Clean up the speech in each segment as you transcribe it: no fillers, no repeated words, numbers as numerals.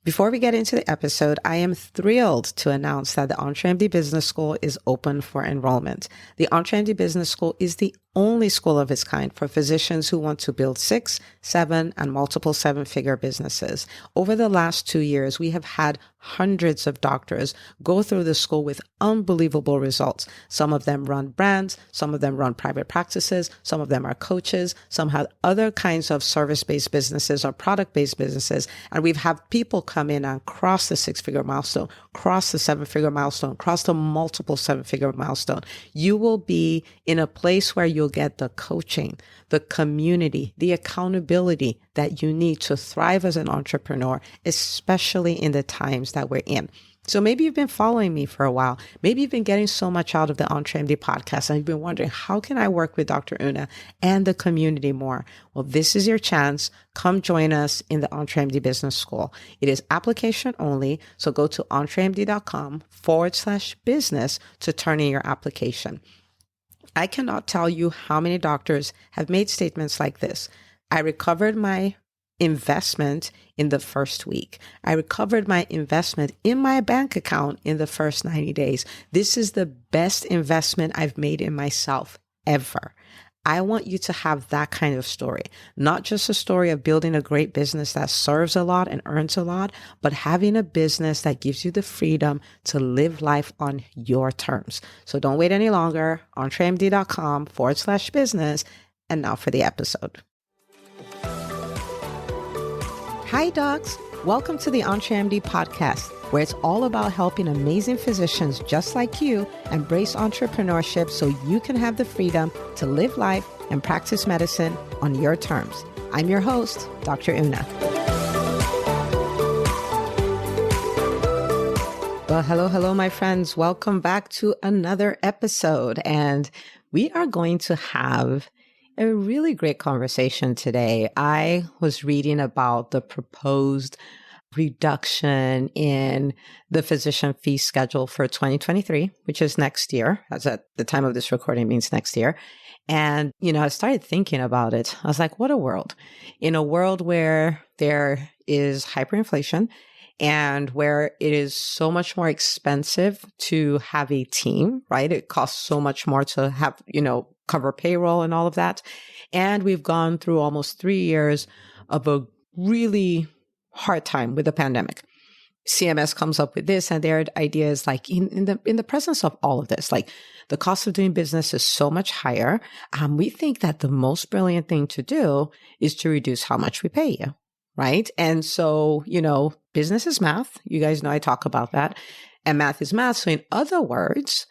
Before we get into the episode, I am thrilled to announce that the EntreMD Business School is open for enrollment. The EntreMD Business School is the only school of its kind for physicians who want to build 6, 7, and multiple 7-figure businesses. Over the last 2 years, we have had hundreds of doctors go through the school with unbelievable results. Some of them run brands, some of them run private practices, some of them are coaches, some have other kinds of service-based businesses or product-based businesses. And we've had people come in and cross the 6-figure milestone, cross the 7-figure milestone, cross the multiple 7-figure milestone. You will be in a place where you'll get the coaching, the community, the accountability that you need to thrive as an entrepreneur, especially in the times that we're in. So maybe you've been following me for a while. Maybe you've been getting so much out of the EntreMD podcast and you've been wondering, how can I work with Dr. Una and the community more? Well, this is your chance. Come join us in the EntreMD Business School. It is application only. So go to entremd.com/business to turn in your application. I cannot tell you how many doctors have made statements like this. I recovered my investment in the first week. I recovered my investment in my bank account in the first 90 days. This is the best investment I've made in myself ever. I want you to have that kind of story, not just a story of building a great business that serves a lot and earns a lot, but having a business that gives you the freedom to live life on your terms. So don't wait any longer. entremd.com/business. And now for the episode. Hi, docs. Welcome to the EntreMD podcast, where it's all about helping amazing physicians just like you embrace entrepreneurship so you can have the freedom to live life and practice medicine on your terms. I'm your host, Dr. Una. Well, hello, my friends. Welcome back to another episode. And we are going to have a really great conversation today. I was reading about the proposed reduction in the physician fee schedule for 2023, which is next year, as at the time of this recording means next year. And, I started thinking about it. I was like, what a world. In a world where there is hyperinflation and where it is so much more expensive to have a team, right? It costs so much more to have, cover payroll and all of that. And we've gone through almost 3 years of a really hard time with the pandemic. CMS comes up with this, and their idea is like in the presence of all of this, like the cost of doing business is so much higher. We think that the most brilliant thing to do is to reduce how much we pay you, right? And so, business is math. You guys know I talk about that. And math is math. So in other words,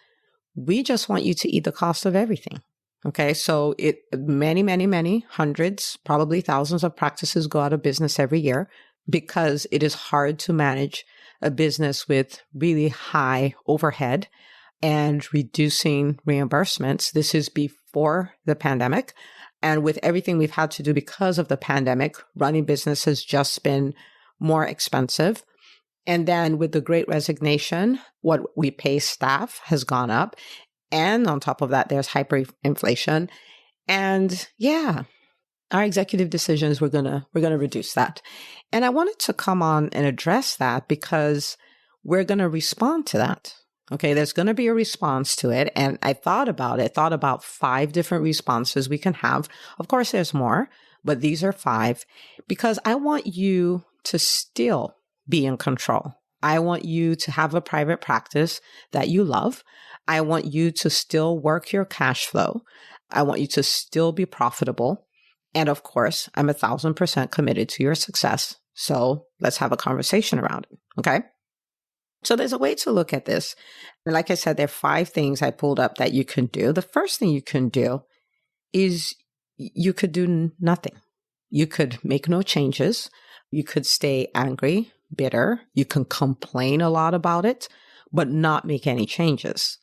we just want you to eat the cost of everything. Okay, so many hundreds, probably thousands of practices go out of business every year because it is hard to manage a business with really high overhead and reducing reimbursements. This is before the pandemic. And with everything we've had to do because of the pandemic, running business has just been more expensive. And then with the Great Resignation, what we pay staff has gone up. And on top of that, there's hyperinflation. And our executive decisions, we're gonna reduce that. And I wanted to come on and address that because we're going to respond to that. Okay, there's going to be a response to it. And I thought about 5 different responses we can have. Of course, there's more, but these are 5 because I want you to still be in control. I want you to have a private practice that you love. I want you to still work your cash flow. I want you to still be profitable. And of course, I'm 1,000% committed to your success. So let's have a conversation around it. Okay. So there's a way to look at this. And like I said, there are 5 things I pulled up that you can do. The first thing you can do is you could do nothing. You could make no changes. You could stay angry, bitter. You can complain a lot about it, but not make any changes.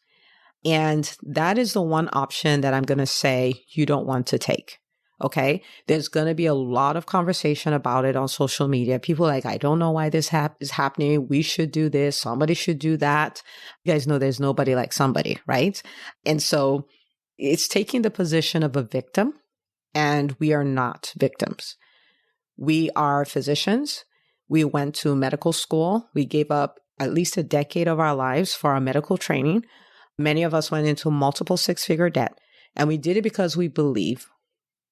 And that is the one option that I'm going to say you don't want to take. Okay. There's going to be a lot of conversation about it on social media. People are like, I don't know why this is happening. We should do this. Somebody should do that. You guys know there's nobody like somebody, right? And so it's taking the position of a victim, and we are not victims. We are physicians. We went to medical school. We gave up at least a decade of our lives for our medical training. Many of us went into multiple six-figure debt, and we did it because we believe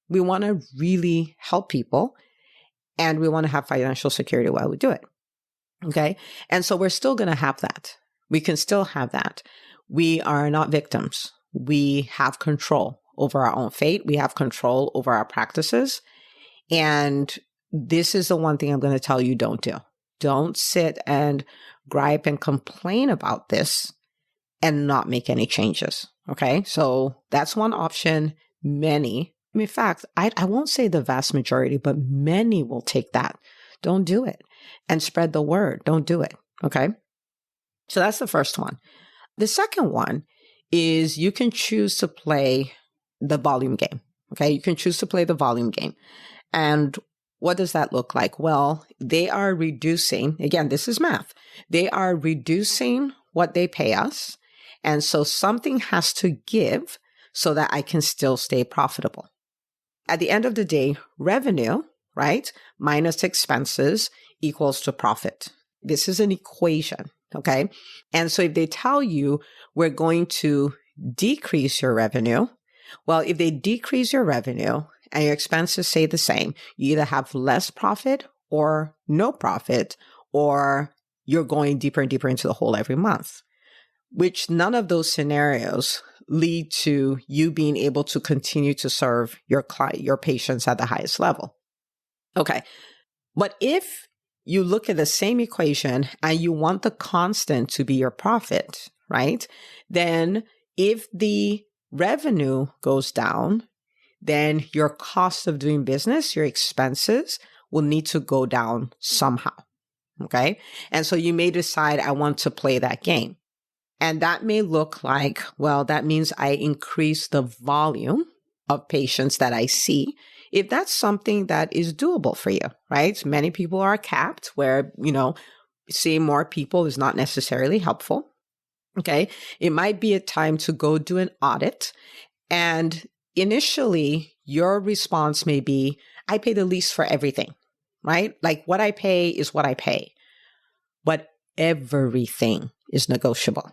we want to really help people and we want to have financial security while we do it. Okay. And so we're still going to have that. We can still have that. We are not victims. We have control over our own fate. We have control over our practices. And this is the one thing I'm going to tell you don't do. Don't sit and gripe and complain about this and not make any changes. Okay. So that's one option. Many, in fact, I won't say the vast majority, but many will take that. Don't do it and spread the word. Don't do it. Okay. So that's the first one. The second one is you can choose to play the volume game. Okay. You can choose to play the volume game. And what does that look like? Well, they are reducing, again, this is math. They are reducing what they pay us. And so something has to give so that I can still stay profitable. At the end of the day, revenue, right, minus expenses equals to profit. This is an equation, okay? And so if they tell you we're going to decrease your revenue, well, if they decrease your revenue and your expenses stay the same, you either have less profit or no profit, or you're going deeper and deeper into the hole every month, which none of those scenarios lead to you being able to continue to serve your patients at the highest level. Okay. But if you look at the same equation and you want the constant to be your profit, right? Then if the revenue goes down, then your cost of doing business, your expenses will need to go down somehow. Okay. And so you may decide, I want to play that game. And that may look like, well, that means I increase the volume of patients that I see. If that's something that is doable for you, right? Many people are capped where, seeing more people is not necessarily helpful. Okay. It might be a time to go do an audit. And initially, your response may be, I pay the least for everything, right? Like what I pay is what I pay. But everything is negotiable.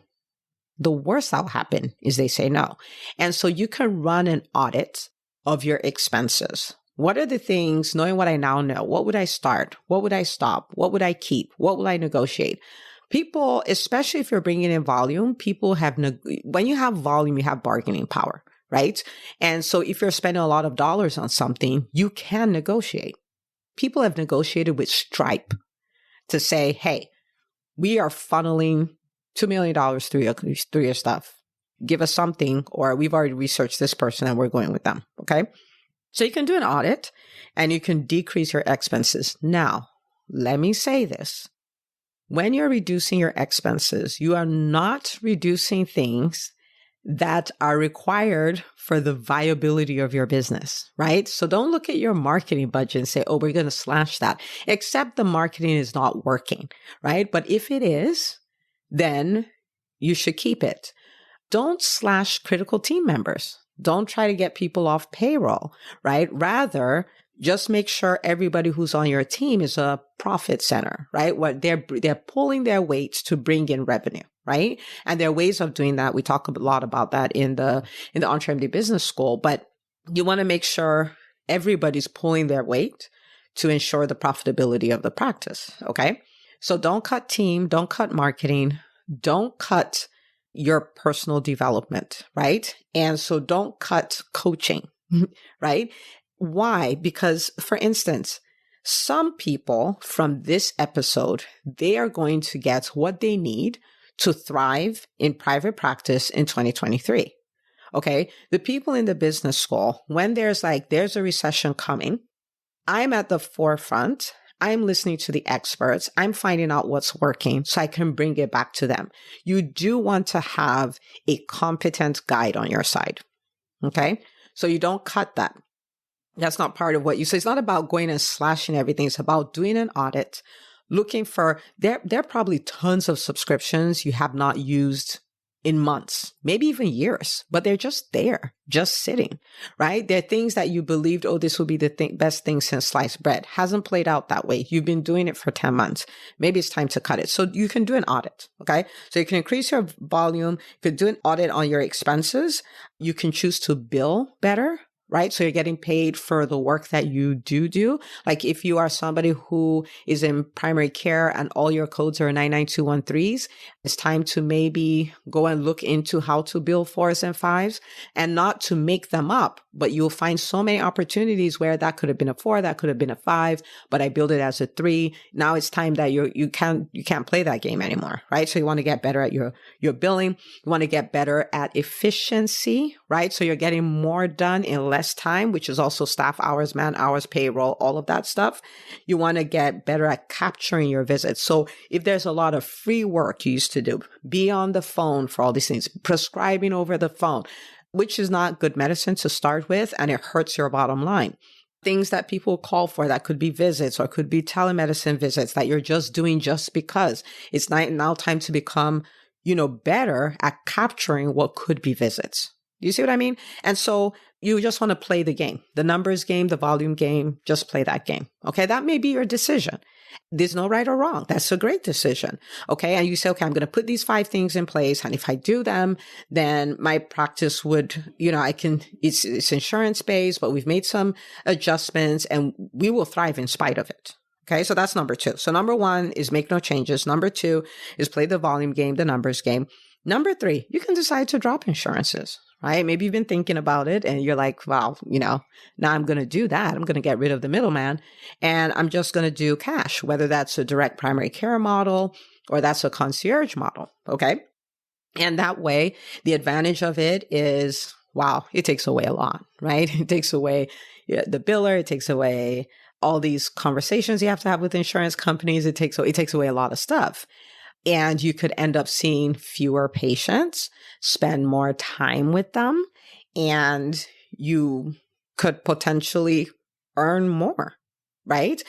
The worst that'll happen is they say no. And so you can run an audit of your expenses. What are the things, knowing what I now know, what would I start? What would I stop? What would I keep? What will I negotiate? People, especially if you're bringing in volume, when you have volume, you have bargaining power, right? And so if you're spending a lot of dollars on something, you can negotiate. People have negotiated with Stripe to say, hey, we are funneling $2 million through your stuff. Give us something, or we've already researched this person and we're going with them. Okay. So you can do an audit and you can decrease your expenses. Now, let me say this. When you're reducing your expenses, you are not reducing things that are required for the viability of your business, right? So don't look at your marketing budget and say, oh, we're going to slash that, except the marketing is not working, right? But if it is, then you should keep it. Don't slash critical team members. Don't try to get people off payroll, right? Rather, just make sure everybody who's on your team is a profit center, right? What they're pulling their weight to bring in revenue, right? And there are ways of doing that. We talk a lot about that in the EntreMD Business School, but you want to make sure everybody's pulling their weight to ensure the profitability of the practice, okay? So don't cut team, don't cut marketing, don't cut your personal development, right? And so don't cut coaching, right? Why? Because, for instance, some people from this episode, they are going to get what they need to thrive in private practice in 2023. Okay. The people in the business school, when there's a recession coming, I'm at the forefront. I'm listening to the experts. I'm finding out what's working so I can bring it back to them. You do want to have a competent guide on your side. Okay. So you don't cut that. That's not part of what you say. It's not about going and slashing everything. It's about doing an audit, looking for, there are probably tons of subscriptions you have not used in months, maybe even years, but they're just there, just sitting, right? They're things that you believed, oh, this will be the best thing since sliced bread. Hasn't played out that way. You've been doing it for 10 months. Maybe it's time to cut it. So you can do an audit, okay? So you can increase your volume. You could do an audit on your expenses. You can choose to bill better, right? So you're getting paid for the work that you do. Like if you are somebody who is in primary care and all your codes are 99213s, it's time to maybe go and look into how to bill 4s and 5s and not to make them up, but you'll find so many opportunities where that could have been a 4, that could have been a 5, but I billed it as a 3. Now it's time that you can't play that game anymore, right? So you want to get better at your billing. You want to get better at efficiency, right? So you're getting more done in less time, which is also staff hours, man hours, payroll, all of that stuff. You want to get better at capturing your visits. So if there's a lot of free work you used to do, be on the phone for all these things, prescribing over the phone, which is not good medicine to start with, and it hurts your bottom line. Things that people call for that could be visits or could be telemedicine visits that you're just doing just because it's now time to become, better at capturing what could be visits. Do you see what I mean? And so you just want to play the game, the numbers game, the volume game, just play that game. Okay. That may be your decision. There's no right or wrong. That's a great decision. Okay. And you say, okay, I'm going to put these 5 things in place. And if I do them, then my practice would, it's insurance based, but we've made some adjustments and we will thrive in spite of it. Okay. So that's number 2. So number 1 is make no changes. Number 2 is play the volume game, the numbers game. Number 3, you can decide to drop insurances, right? Maybe you've been thinking about it and you're like, wow, now I'm going to do that. I'm going to get rid of the middleman and I'm just going to do cash, whether that's a direct primary care model or that's a concierge model. Okay. And that way, the advantage of it is, wow, it takes away a lot, right? It takes away the biller. It takes away all these conversations you have to have with insurance companies. It takes away a lot of stuff. And you could end up seeing fewer patients, spend more time with them, and you could potentially earn more, right?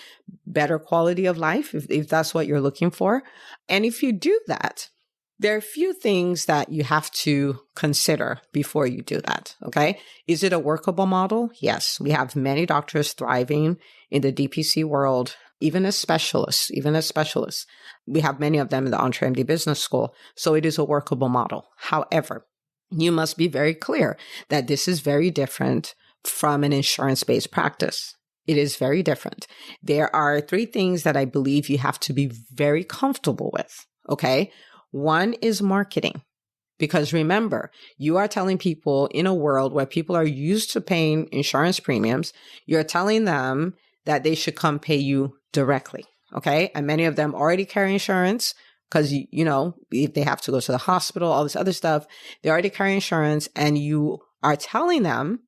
Better quality of life, if that's what you're looking for. And if you do that, there are a few things that you have to consider before you do that, okay? Is it a workable model? Yes. We have many doctors thriving in the DPC world, even as specialists. We have many of them in the EntreMD Business School. So it is a workable model. However, you must be very clear that this is very different from an insurance-based practice. It is very different. There are 3 things that I believe you have to be very comfortable with, okay? 1 is marketing. Because remember, you are telling people in a world where people are used to paying insurance premiums, you're telling them that they should come pay you directly. Okay. And many of them already carry insurance because, if they have to go to the hospital, all this other stuff, they already carry insurance and you are telling them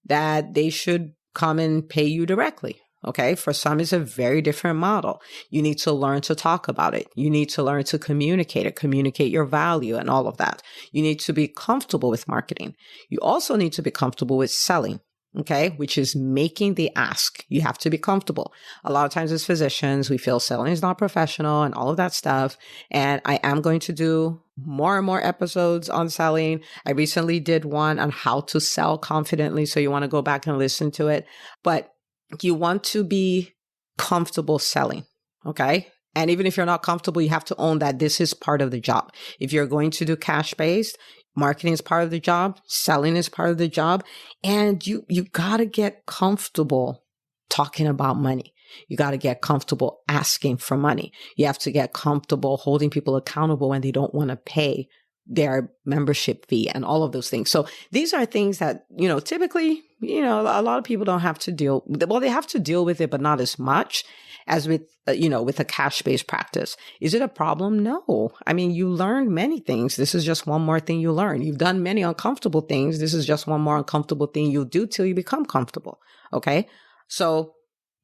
that they should come and pay you directly. Okay. For some, it's a very different model. You need to learn to talk about it. You need to learn to communicate your value and all of that. You need to be comfortable with marketing. You also need to be comfortable with selling. Okay, which is making the ask. You have to be comfortable. A lot of times as physicians, we feel selling is not professional and all of that stuff. And I am going to do more and more episodes on selling. I recently did one on how to sell confidently. So you want to go back and listen to it. But you want to be comfortable selling. Okay. And even if you're not comfortable, you have to own that this is part of the job. If you're going to do cash-based, marketing is part of the job, selling is part of the job, and you got to get comfortable talking about money. You got to get comfortable asking for money. You have to get comfortable holding people accountable when they don't want to pay their membership fee and all of those things. So these are things that, typically, a lot of people don't have to deal with. Well, they have to deal with it, but not as much as with, with a cash-based practice. Is it a problem? No. I mean, you learned many things. This is just one more thing you learn. You've done many uncomfortable things. This is just one more uncomfortable thing you'll do till you become comfortable. Okay. So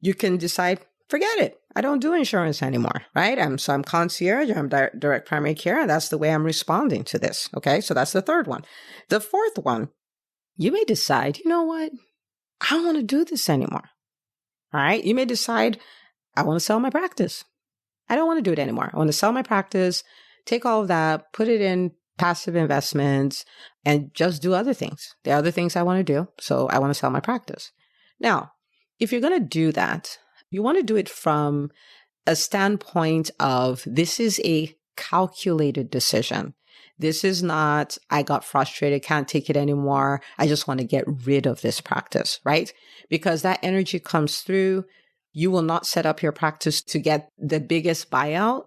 you can decide, forget it. I don't do insurance anymore, right? I'm concierge, I'm direct primary care, and that's the way I'm responding to this. Okay. So that's the 3rd one. The 4th one, you may decide, you know what? I don't want to do this anymore. All right. You may decide, I want to sell my practice. I don't want to do it anymore. I want to sell my practice, take all of that, put it in passive investments, and just do other things. There are other things I want to do. So I want to sell my practice. Now, if you're going to do that, you want to do it from a standpoint of this is a calculated decision. This is not, I got frustrated, can't take it anymore. I just want to get rid of this practice, right? Because that energy comes through. You will not set up your practice to get the biggest buyout.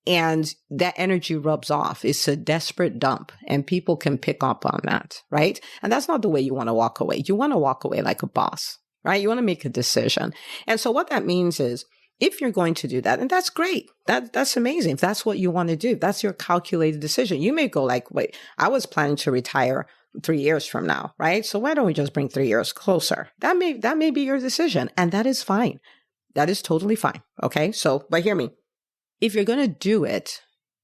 And that energy rubs off. It's a desperate dump, and people can pick up on that, right? And that's not the way you want to walk away. You want to walk away like a boss, right? You want to make a decision. And so what that means is, if you're going to do that, and that's great, that's amazing. If that's what you want to do, that's your calculated decision. You may go like, wait, I was planning to retire 3 years from now, right? So why don't we just bring 3 years closer? That may be your decision, and that is fine. That is totally fine. Okay. So, but hear me. If you're going to do it,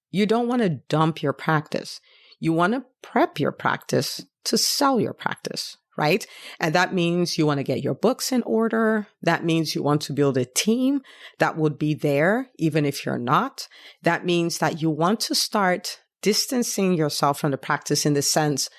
you don't want to dump your practice. You want to prep your practice to sell your practice, right? And that means you want to get your books in order. That means you want to build a team that would be there, even if you're not. That means that you want to start distancing yourself from the practice in a sense,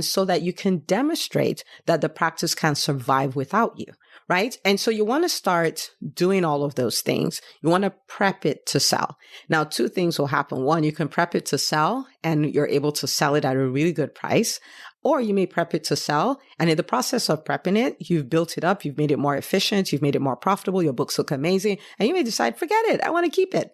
so that you can demonstrate that the practice can survive without you, right? And so you want to start doing all of those things. You want to prep it to sell. Now, two things will happen. One, you can prep it to sell and you're able to sell it at a really good price. Or you may prep it to sell, and in the process of prepping it, you've built it up, you've made it more efficient, you've made it more profitable, your books look amazing, and you may decide, forget it, I want to keep it,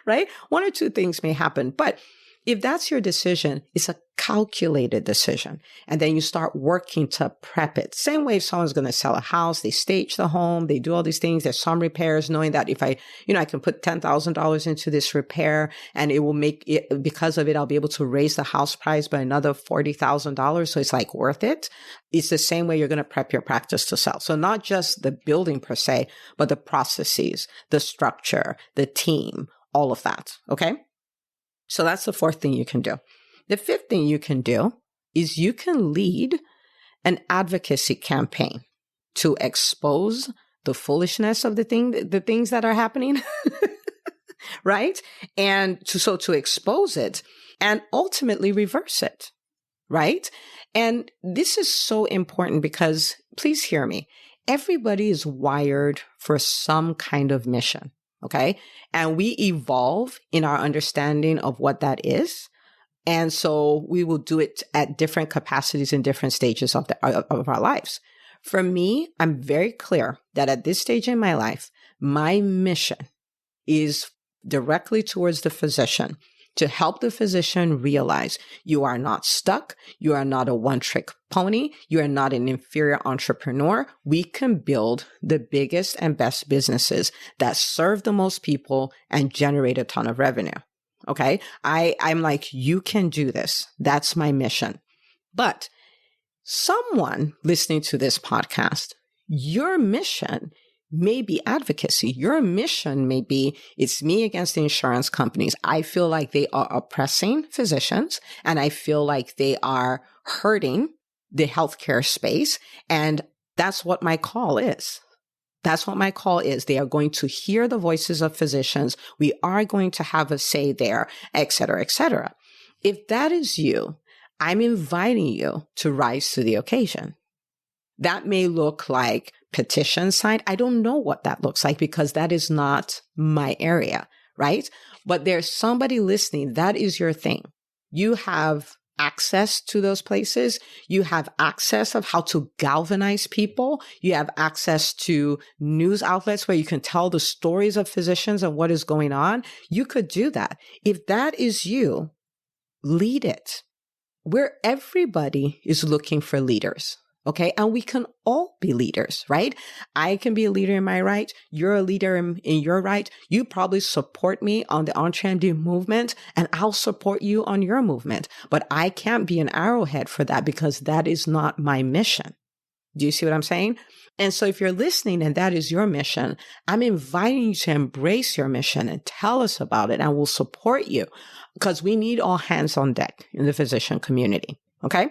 right? One or two things may happen, but if that's your decision, it's a calculated decision. And then you start working to prep it. Same way if someone's going to sell a house, they stage the home, they do all these things. There's some repairs, knowing that if I can put $10,000 into this repair and it will make it, because of it, I'll be able to raise the house price by another $40,000. So it's like worth it. It's the same way you're going to prep your practice to sell. So not just the building per se, but the processes, the structure, the team, all of that. Okay. So that's the fourth thing you can do. The fifth thing you can do is you can lead an advocacy campaign to expose the foolishness of the things that are happening, right? And to expose it and ultimately reverse it, right? And this is so important because, please hear me, everybody is wired for some kind of mission. Okay. And we evolve in our understanding of what that is. And so we will do it at different capacities in different stages of our lives. For me, I'm very clear that at this stage in my life, my mission is directly towards the physician, to help the physician realize you are not stuck. You are not a one-trick pony. You are not an inferior entrepreneur. We can build the biggest and best businesses that serve the most people and generate a ton of revenue. Okay. I'm like, you can do this. That's my mission. But someone listening to this podcast, your mission may be advocacy. Your mission may be, it's me against the insurance companies. I feel like they are oppressing physicians and I feel like they are hurting the healthcare space. And that's what my call is. That's what my call is. They are going to hear the voices of physicians. We are going to have a say there, et cetera, et cetera. If that is you, I'm inviting you to rise to the occasion. That may look like petition signed. I don't know what that looks like because that is not my area, right? But there's somebody listening. That is your thing. You have access to those places. You have access of how to galvanize people. You have access to news outlets where you can tell the stories of physicians and what is going on. You could do that. If that is you, lead it. Where everybody is looking for leaders. Okay. And we can all be leaders, right? I can be a leader in my right. You're a leader in your right. You probably support me on the EntreMD movement and I'll support you on your movement. But I can't be an arrowhead for that because that is not my mission. Do you see what I'm saying? And so if you're listening and that is your mission, I'm inviting you to embrace your mission and tell us about it and we'll support you because we need all hands on deck in the physician community. Okay.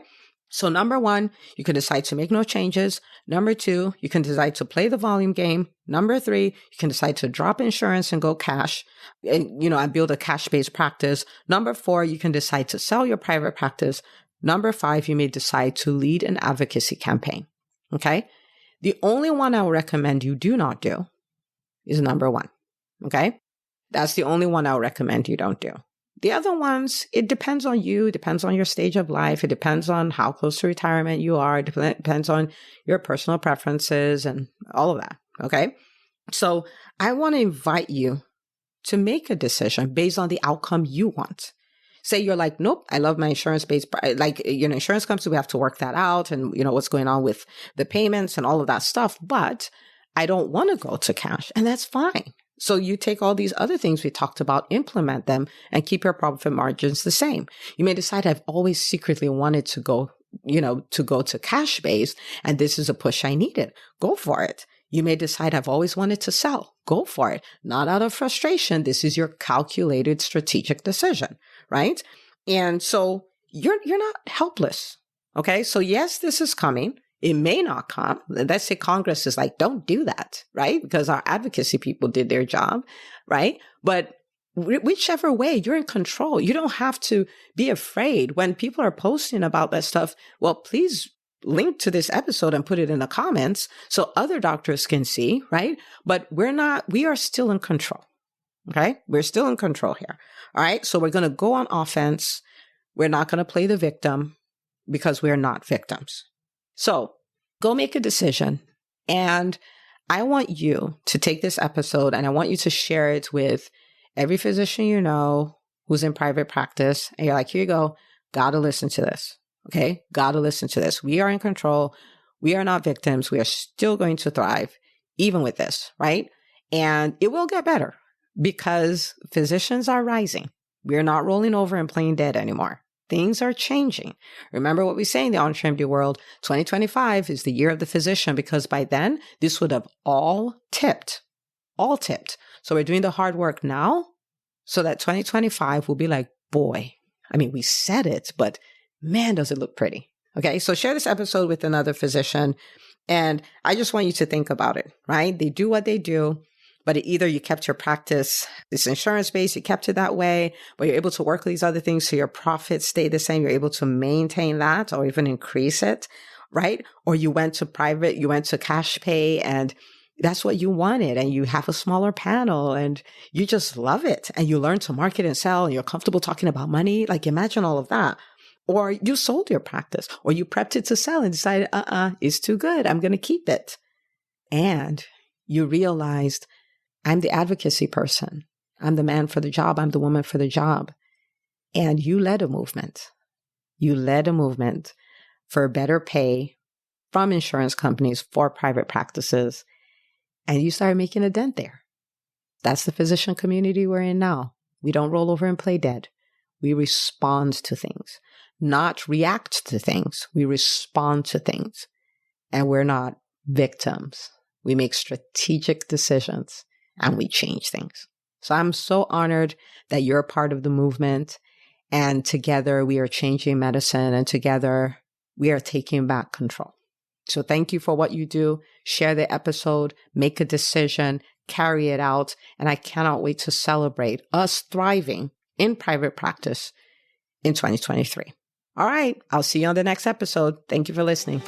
So number one, you can decide to make no changes. Number two, you can decide to play the volume game. Number three, you can decide to drop insurance and go cash and build a cash-based practice. Number four, you can decide to sell your private practice. Number five, you may decide to lead an advocacy campaign. Okay. The only one I would recommend you do not do is number one. Okay. That's the only one I would recommend you don't do. The other ones, it depends on you. It depends on your stage of life. It depends on how close to retirement you are. It depends on your personal preferences and all of that. Okay. So I want to invite you to make a decision based on the outcome you want. Say you're like, nope, I love my insurance-based, insurance companies, we have to work that out and, what's going on with the payments and all of that stuff. But I don't want to go to cash, and that's fine. So you take all these other things we talked about, implement them, and keep your profit margins the same. You may decide I've always secretly wanted to go to cash-based, and this is a push I needed. Go for it. You may decide I've always wanted to sell. Go for it. Not out of frustration. This is your calculated strategic decision, right? And so you're not helpless. Okay. So yes, this is coming. It may not come. Let's say Congress is like, don't do that, right? Because our advocacy people did their job, right? But whichever way, you're in control. You don't have to be afraid when people are posting about that stuff. Well, please link to this episode and put it in the comments so other doctors can see, right? But we are still in control. Okay. We're still in control here. All right. So we're going to go on offense. We're not going to play the victim because we're not victims. So go make a decision. And I want you to take this episode and I want you to share it with every physician you know who's in private practice. And you're like, here you go. Got to listen to this. Okay. Got to listen to this. We are in control. We are not victims. We are still going to thrive even with this, right? And it will get better because physicians are rising. We are not rolling over and playing dead anymore. Things are changing. Remember what we say in the EntreMD world, 2025 is the year of the physician because by then this would have all tipped. So we're doing the hard work now so that 2025 will be like, boy, I mean, we said it, but man, does it look pretty. Okay. So share this episode with another physician. And I just want you to think about it, right? They do what they do, but either you kept your practice, this insurance based, you kept it that way, but you're able to work these other things so your profits stay the same. You're able to maintain that or even increase it, right? Or you went to private, you went to cash pay and that's what you wanted. And you have a smaller panel and you just love it. And you learn to market and sell and you're comfortable talking about money. Like imagine all of that. Or you sold your practice or you prepped it to sell and decided, it's too good. I'm going to keep it. And you realized I'm the advocacy person. I'm the man for the job. I'm the woman for the job. And you led a movement. You led a movement for better pay from insurance companies for private practices. And you started making a dent there. That's the physician community we're in now. We don't roll over and play dead. We respond to things, not react to things. We respond to things. And we're not victims. We make strategic decisions and we change things. So I'm so honored that you're a part of the movement. And together we are changing medicine and together we are taking back control. So thank you for what you do. Share the episode, make a decision, carry it out. And I cannot wait to celebrate us thriving in private practice in 2023. All right. I'll see you on the next episode. Thank you for listening.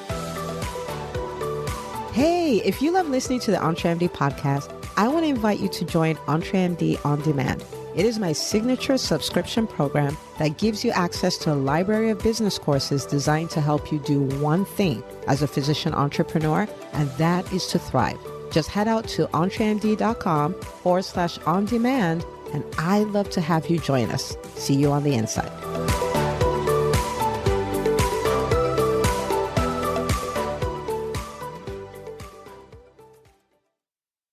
Hey, if you love listening to the EntreMD podcast, I want to invite you to join EntreMD On Demand. It is my signature subscription program that gives you access to a library of business courses designed to help you do one thing as a physician entrepreneur, and that is to thrive. Just head out to entremd.com/on-demand, and I'd love to have you join us. See you on the inside.